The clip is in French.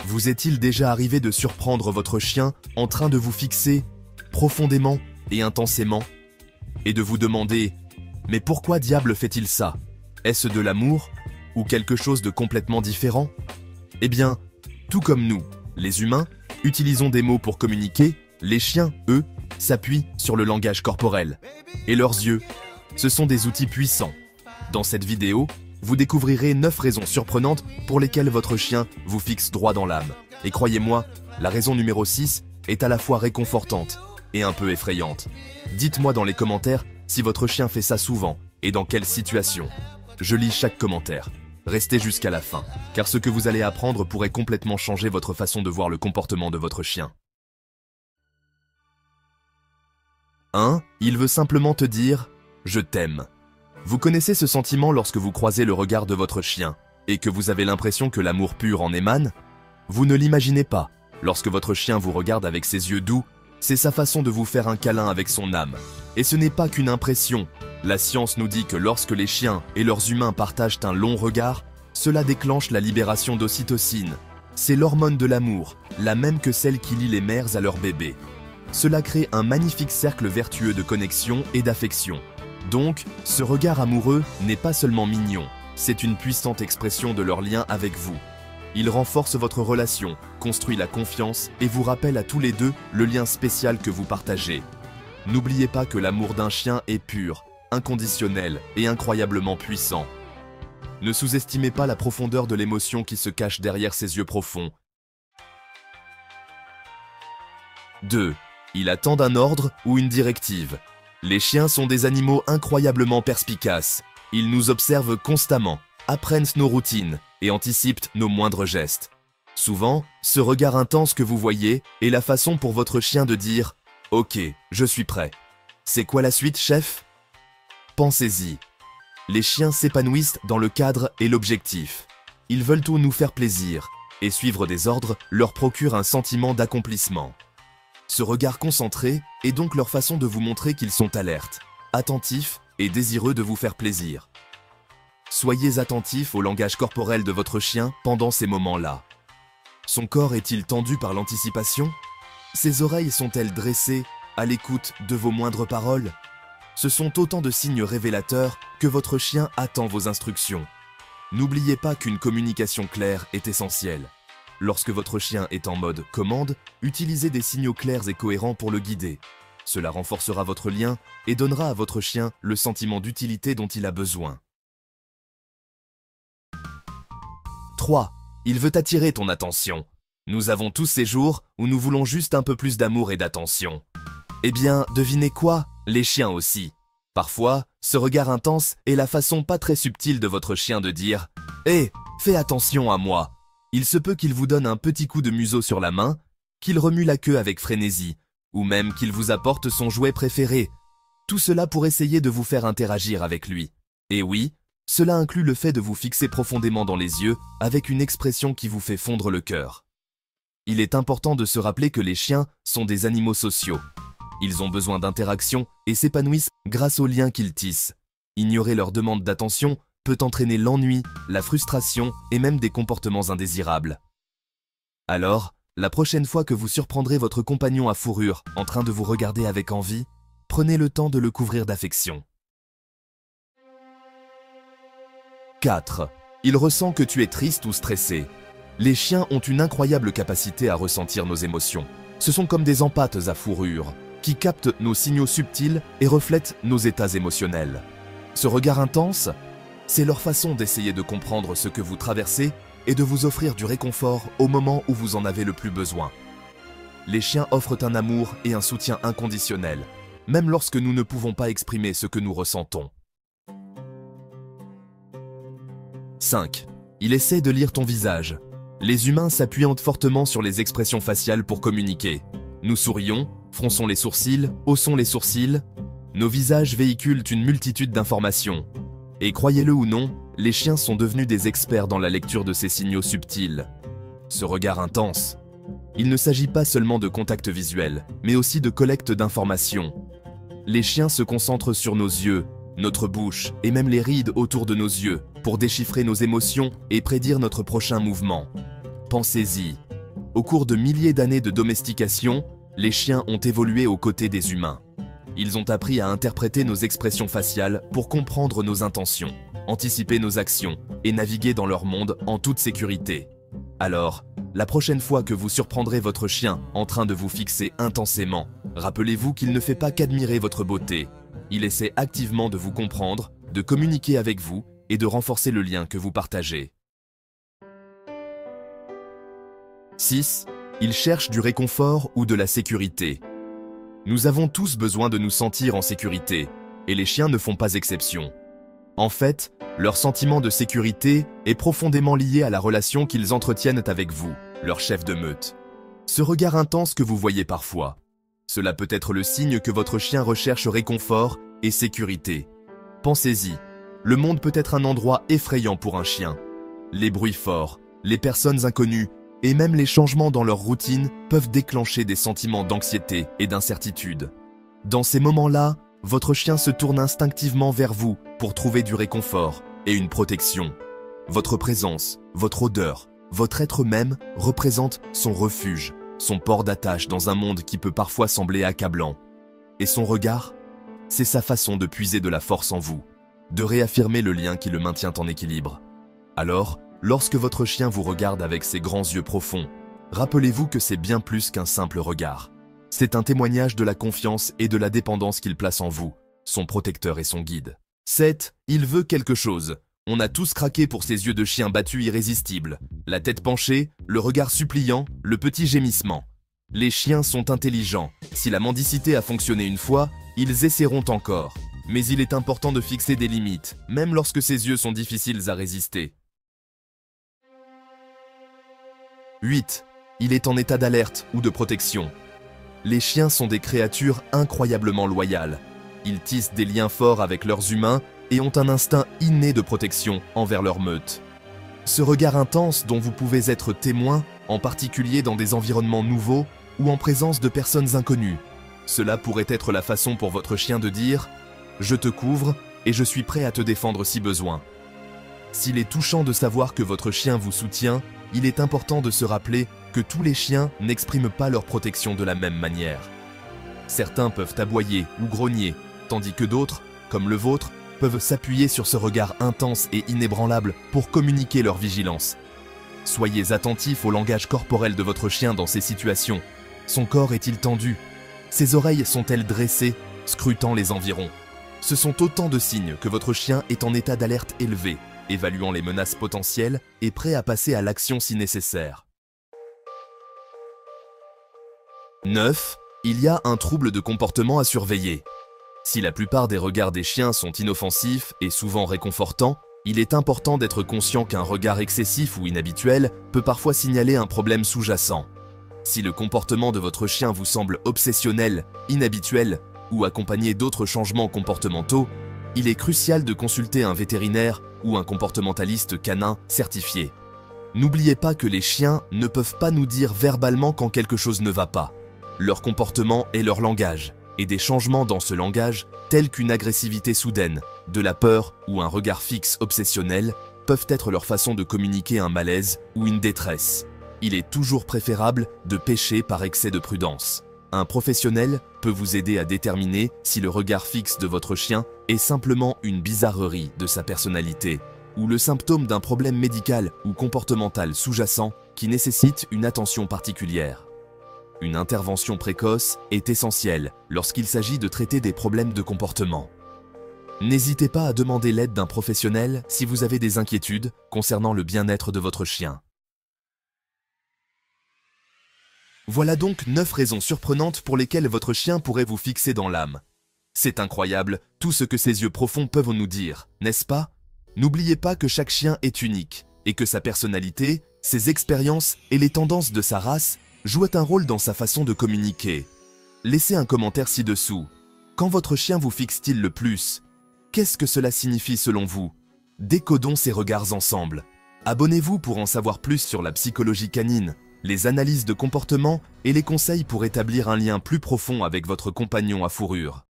Vous est-il déjà arrivé de surprendre votre chien en train de vous fixer profondément et intensément et de vous demander « Mais pourquoi diable fait-il ça? Est-ce de l'amour ou quelque chose de complètement différent ?» Eh bien, tout comme nous, les humains, utilisons des mots pour communiquer, les chiens, eux, s'appuient sur le langage corporel. Et leurs yeux, ce sont des outils puissants. Dans cette vidéo, vous découvrirez 9 raisons surprenantes pour lesquelles votre chien vous fixe droit dans l'âme. Et croyez-moi, la raison numéro 6 est à la fois réconfortante et un peu effrayante. Dites-moi dans les commentaires si votre chien fait ça souvent et dans quelle situation. Je lis chaque commentaire. Restez jusqu'à la fin, car ce que vous allez apprendre pourrait complètement changer votre façon de voir le comportement de votre chien. 1. Il veut simplement te dire « Je t'aime ». Vous connaissez ce sentiment lorsque vous croisez le regard de votre chien et que vous avez l'impression que l'amour pur en émane? Vous ne l'imaginez pas. Lorsque votre chien vous regarde avec ses yeux doux, c'est sa façon de vous faire un câlin avec son âme. Et ce n'est pas qu'une impression. La science nous dit que lorsque les chiens et leurs humains partagent un long regard, cela déclenche la libération d'ocytocine. C'est l'hormone de l'amour, la même que celle qui lie les mères à leurs bébés. Cela crée un magnifique cercle vertueux de connexion et d'affection. Donc, ce regard amoureux n'est pas seulement mignon, c'est une puissante expression de leur lien avec vous. Il renforce votre relation, construit la confiance et vous rappelle à tous les deux le lien spécial que vous partagez. N'oubliez pas que l'amour d'un chien est pur, inconditionnel et incroyablement puissant. Ne sous-estimez pas la profondeur de l'émotion qui se cache derrière ses yeux profonds. 2. Il attend un ordre ou une directive. Les chiens sont des animaux incroyablement perspicaces. Ils nous observent constamment, apprennent nos routines et anticipent nos moindres gestes. Souvent, ce regard intense que vous voyez est la façon pour votre chien de dire « Ok, je suis prêt. C'est quoi la suite, chef ?» Pensez-y. Les chiens s'épanouissent dans le cadre et l'objectif. Ils veulent tout nous faire plaisir, et suivre des ordres leur procure un sentiment d'accomplissement. Ce regard concentré est donc leur façon de vous montrer qu'ils sont alertes, attentifs et désireux de vous faire plaisir. Soyez attentifs au langage corporel de votre chien pendant ces moments-là. Son corps est-il tendu par l'anticipation? Ses oreilles sont-elles dressées à l'écoute de vos moindres paroles? Ce sont autant de signes révélateurs que votre chien attend vos instructions. N'oubliez pas qu'une communication claire est essentielle. Lorsque votre chien est en mode commande, utilisez des signaux clairs et cohérents pour le guider. Cela renforcera votre lien et donnera à votre chien le sentiment d'utilité dont il a besoin. 3. Il veut attirer ton attention. Nous avons tous ces jours où nous voulons juste un peu plus d'amour et d'attention. Eh bien, devinez quoi? Les chiens aussi. Parfois, ce regard intense est la façon pas très subtile de votre chien de dire « Hé, fais attention à moi !» Il se peut qu'il vous donne un petit coup de museau sur la main, qu'il remue la queue avec frénésie, ou même qu'il vous apporte son jouet préféré. Tout cela pour essayer de vous faire interagir avec lui. Et oui, cela inclut le fait de vous fixer profondément dans les yeux avec une expression qui vous fait fondre le cœur. Il est important de se rappeler que les chiens sont des animaux sociaux. Ils ont besoin d'interaction et s'épanouissent grâce aux liens qu'ils tissent. Ignorer leur demande d'attention peut entraîner l'ennui, la frustration et même des comportements indésirables. Alors, la prochaine fois que vous surprendrez votre compagnon à fourrure en train de vous regarder avec envie, prenez le temps de le couvrir d'affection. 4. Il ressent que tu es triste ou stressé. Les chiens ont une incroyable capacité à ressentir nos émotions. Ce sont comme des empâtes à fourrure qui captent nos signaux subtils et reflètent nos états émotionnels. Ce regard intense, c'est leur façon d'essayer de comprendre ce que vous traversez et de vous offrir du réconfort au moment où vous en avez le plus besoin. Les chiens offrent un amour et un soutien inconditionnel, même lorsque nous ne pouvons pas exprimer ce que nous ressentons. 5. Il essaie de lire ton visage. Les humains s'appuient fortement sur les expressions faciales pour communiquer. Nous sourions, fronçons les sourcils, haussons les sourcils. Nos visages véhiculent une multitude d'informations. Et croyez-le ou non, les chiens sont devenus des experts dans la lecture de ces signaux subtils. Ce regard intense. Il ne s'agit pas seulement de contact visuel, mais aussi de collecte d'informations. Les chiens se concentrent sur nos yeux, notre bouche et même les rides autour de nos yeux pour déchiffrer nos émotions et prédire notre prochain mouvement. Pensez-y, Au cours de milliers d'années de domestication, les chiens ont évolué aux côtés des humains. Ils ont appris à interpréter nos expressions faciales pour comprendre nos intentions, anticiper nos actions et naviguer dans leur monde en toute sécurité. Alors, la prochaine fois que vous surprendrez votre chien en train de vous fixer intensément, rappelez-vous qu'il ne fait pas qu'admirer votre beauté. Il essaie activement de vous comprendre, de communiquer avec vous et de renforcer le lien que vous partagez. 6. Il cherche du réconfort ou de la sécurité. Nous avons tous besoin de nous sentir en sécurité, et les chiens ne font pas exception. En fait, leur sentiment de sécurité est profondément lié à la relation qu'ils entretiennent avec vous, leur chef de meute. Ce regard intense que vous voyez parfois, cela peut être le signe que votre chien recherche réconfort et sécurité. Pensez-y, le monde peut être un endroit effrayant pour un chien. Les bruits forts, les personnes inconnues et même les changements dans leur routine peuvent déclencher des sentiments d'anxiété et d'incertitude. Dans ces moments-là, votre chien se tourne instinctivement vers vous pour trouver du réconfort et une protection. Votre présence, votre odeur, votre être même représentent son refuge, son port d'attache dans un monde qui peut parfois sembler accablant. Et son regard, c'est sa façon de puiser de la force en vous, de réaffirmer le lien qui le maintient en équilibre. Alors, lorsque votre chien vous regarde avec ses grands yeux profonds, rappelez-vous que c'est bien plus qu'un simple regard. C'est un témoignage de la confiance et de la dépendance qu'il place en vous, son protecteur et son guide. 7. Il veut quelque chose. On a tous craqué pour ces yeux de chien battus irrésistibles. La tête penchée, le regard suppliant, le petit gémissement. Les chiens sont intelligents. Si la mendicité a fonctionné une fois, ils essaieront encore. Mais il est important de fixer des limites, même lorsque ces yeux sont difficiles à résister. 8. Il est en état d'alerte ou de protection. Les chiens sont des créatures incroyablement loyales. Ils tissent des liens forts avec leurs humains et ont un instinct inné de protection envers leur meute. Ce regard intense dont vous pouvez être témoin, en particulier dans des environnements nouveaux ou en présence de personnes inconnues, cela pourrait être la façon pour votre chien de dire « Je te couvre et je suis prêt à te défendre si besoin ». S'il est touchant de savoir que votre chien vous soutient, il est important de se rappeler que tous les chiens n'expriment pas leur protection de la même manière. Certains peuvent aboyer ou grogner, tandis que d'autres, comme le vôtre, peuvent s'appuyer sur ce regard intense et inébranlable pour communiquer leur vigilance. Soyez attentifs au langage corporel de votre chien dans ces situations. Son corps est-il tendu? Ses oreilles sont-elles dressées, scrutant les environs? Ce sont autant de signes que votre chien est en état d'alerte élevé, évaluant les menaces potentielles et prêt à passer à l'action si nécessaire. 9. Il y a un trouble de comportement à surveiller. Si la plupart des regards des chiens sont inoffensifs et souvent réconfortants, il est important d'être conscient qu'un regard excessif ou inhabituel peut parfois signaler un problème sous-jacent. Si le comportement de votre chien vous semble obsessionnel, inhabituel ou accompagné d'autres changements comportementaux, il est crucial de consulter un vétérinaire ou un comportementaliste canin certifié. N'oubliez pas que les chiens ne peuvent pas nous dire verbalement quand quelque chose ne va pas. Leur comportement est leur langage, et des changements dans ce langage, tels qu'une agressivité soudaine, de la peur ou un regard fixe obsessionnel, peuvent être leur façon de communiquer un malaise ou une détresse. Il est toujours préférable de pêcher par excès de prudence. Un professionnel peut vous aider à déterminer si le regard fixe de votre chien est simplement une bizarrerie de sa personnalité, ou le symptôme d'un problème médical ou comportemental sous-jacent qui nécessite une attention particulière. Une intervention précoce est essentielle lorsqu'il s'agit de traiter des problèmes de comportement. N'hésitez pas à demander l'aide d'un professionnel si vous avez des inquiétudes concernant le bien-être de votre chien. Voilà donc 9 raisons surprenantes pour lesquelles votre chien pourrait vous fixer dans l'âme. C'est incroyable tout ce que ses yeux profonds peuvent nous dire, n'est-ce pas? N'oubliez pas que chaque chien est unique et que sa personnalité, ses expériences et les tendances de sa race jouent un rôle dans sa façon de communiquer. Laissez un commentaire ci-dessous. Quand votre chien vous fixe-t-il le plus? Qu'est-ce que cela signifie selon vous? Décodons ces regards ensemble. Abonnez-vous pour en savoir plus sur la psychologie canine, les analyses de comportement et les conseils pour établir un lien plus profond avec votre compagnon à fourrure.